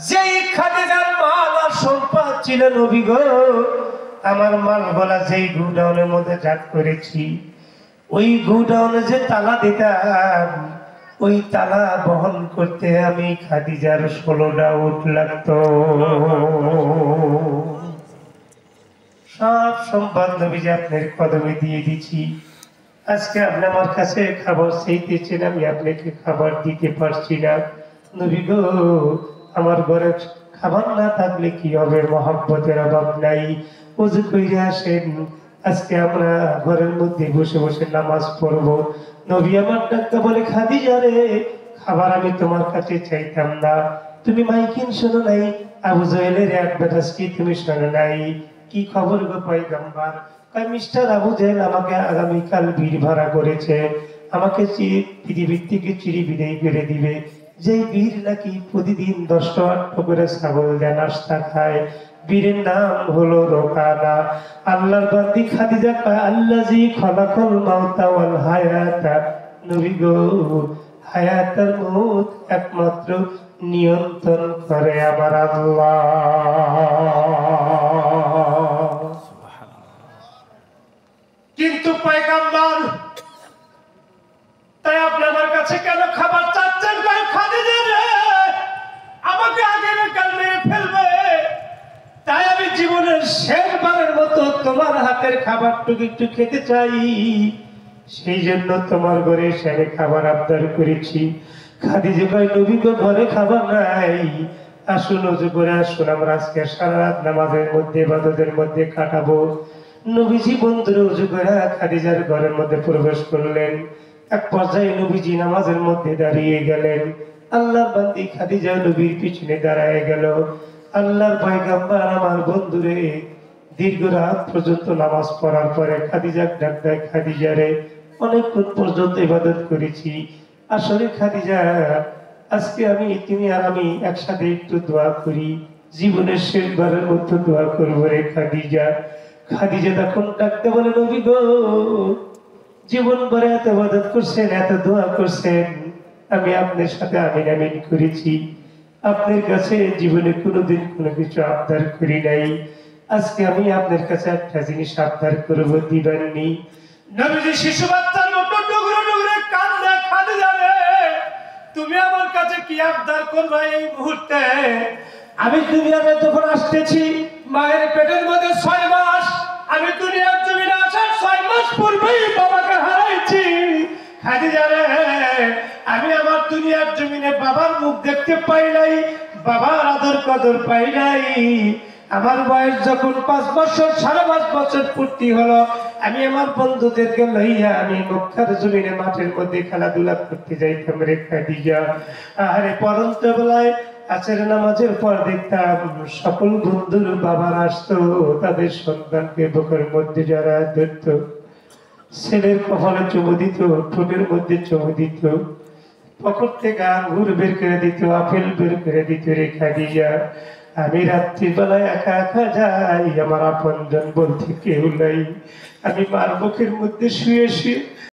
যেই খাদিজার মাল আর সম্পদ ছিল নবী গো, আমার মাল বলা যেই গোডাউনের মধ্যে জাত করেছি, ওই গোডাউনে যে তালা দিতাম, ওই তালা বহন করতে আমি খাদিজার 16টা উট লাগতো। সব সম্পদ নবীজি আপনার কদমে দিয়ে দিচ্ছি। আজকে আপনি আমার কাছে খাবার চাইতেছেন, আমি আপনাকে খাবার দিতে পারছি না। নবী গো, আমার ঘরে খাবার না থাকলে কি হবে? মহব্বতের অভাব নাই। ওযু কইরা আসেন, আজকে আমরা ঘরের মধ্যে বসে বসে নামাজ পড়বো। নবী আমার ডাক্তার বলে, খাদিজা রে, খাবার আমি তোমার কাছে চাইতাম না। তুমি মাইকিন শোনো নাই? আবু জাহেলের অ্যাডভার্টাইজ কি তুমি শোনো নাই? কি খবর গো পয়গম্বর? কয় মিস্টার আবু জাহেল আমাকে আগামীকাল বীর ভাড়া করেছে, আমাকে পৃথিবীর থেকে চিরি বিদায় করে দিবে। যে বীর নাকি প্রতিদিন 10টা করে ছাগল দেয়, নাস্তা খায়। বীরের নাম হলো রোকানা। আল্লাহর বান্দি খাদিজা কয়, আল্লাযী খলাকাল মাউতা ওয়াল হায়াতা। নবী গো, হায়াত আর মউত একমাত্র নিয়ন্ত্রণ করে আমার আল্লাহ। কিন্তু পয়গম্বর, তাই আপনি আমার কাছে কেন খাবার চাচ্ছেন? খাদিজা রে, আমাকে আগামীকাল মেরে ফেলবে, তাই আমি জীবনের শেষবারের মতো তোমার হাতের খাবারটুকু একটু খেতে চাই। সেই জন্য তোমার ঘরে সেরে খাবার আবদার করেছি। খাদিজা কয়, নবী গো, ঘরে খাবার নাই, আসুন ওযু করে আসুন, আমরা আজকে সারা রাত নামাজের মধ্যে ইবাদতের মধ্যে কাটাবো। নবীজি বন্ধুরা ওযু করে খাদিজার ঘরের মধ্যে প্রবেশ করলেন। এক পর্যায়ে নবীজি নামাজের মধ্যে দাঁড়িয়ে গেলেন। আল্লাহর বান্দি খাদিজা নবীর পিছনে দাঁড়ায় গেল। আল্লাহর পয়গম্বর আমার বন্ধুরে দীর্ঘ রাত পর্যন্ত নামাজ পড়ার পরে খাদিজা ডাক দেয়, খাদিজা রে, অনেকক্ষণ পর্যন্ত ইবাদত করেছি, আসলে খাদিজা আজকে তুমি আর আমি একসাথে একটু দোয়া করি, জীবনের শেষবারের মতো দোয়া করবো রে খাদিজা। খাদিজা তখন ডাকতে বলে, নবী গো, জীবন ভরে এত ইবাদত করছেন, এত দোয়া করছেন, আমি আপনার সাথে আমিন আমিন করেছি, আপনার কাছে জীবনে কোনোদিন কোনো কিছু আবদার করি নাই। আজকে আমি আপনার কাছে একটা জিনিস আবদার করবো, দিবেননি? নবীজি শিশু বাচ্চার মতো টুকরো টুকরো কাঁদলে, খাদিজা রে, তুমি আমার কাছে কি আবদার করবে এই মুহূর্তে? আমি দুনিয়াতে যখন আসতেছি, মায়ের পেটের মধ্যে 6 মাস, আমি দুনিয়ার জমিনে আসার 6 মাস পূর্বেই বাবাকে হারাইছি। খাদিজা রে, আমি আমার দুনিয়ার জমিনে বাবার মুখ দেখতে পাই নাই, বাবার আদর কদর পাই নাই। আমার বয়স যখন 5 বছর, 5.5 বছর পূর্তি হলো, আমি আমার বন্ধুদেরকে লইয়া আমি মক্কার জমিনে মাঠের মধ্যে খেলাধুলা করতে যাইতাম রে খাদিজা। আরে পরন্ত বেলায় আচার নামাজের পর দেখতাম সকল বন্ধুর বাবার আসতো, তাদের সন্তানকে বুকের মধ্যে যারা ধরত, ছেলের কপালে চুমু দিত, ঠোঁটের মধ্যে চুমু দিত, পকেট থেকে আঙ্গুর বের করে দিত, আপেল বের করে দিত রে খাদিজা। আমি রাত্রিবেলায় একা একা যাই, আমার আপনজন বলতে কেউ নাই, আমি মার বুকের মধ্যে শুয়ে শুয়ে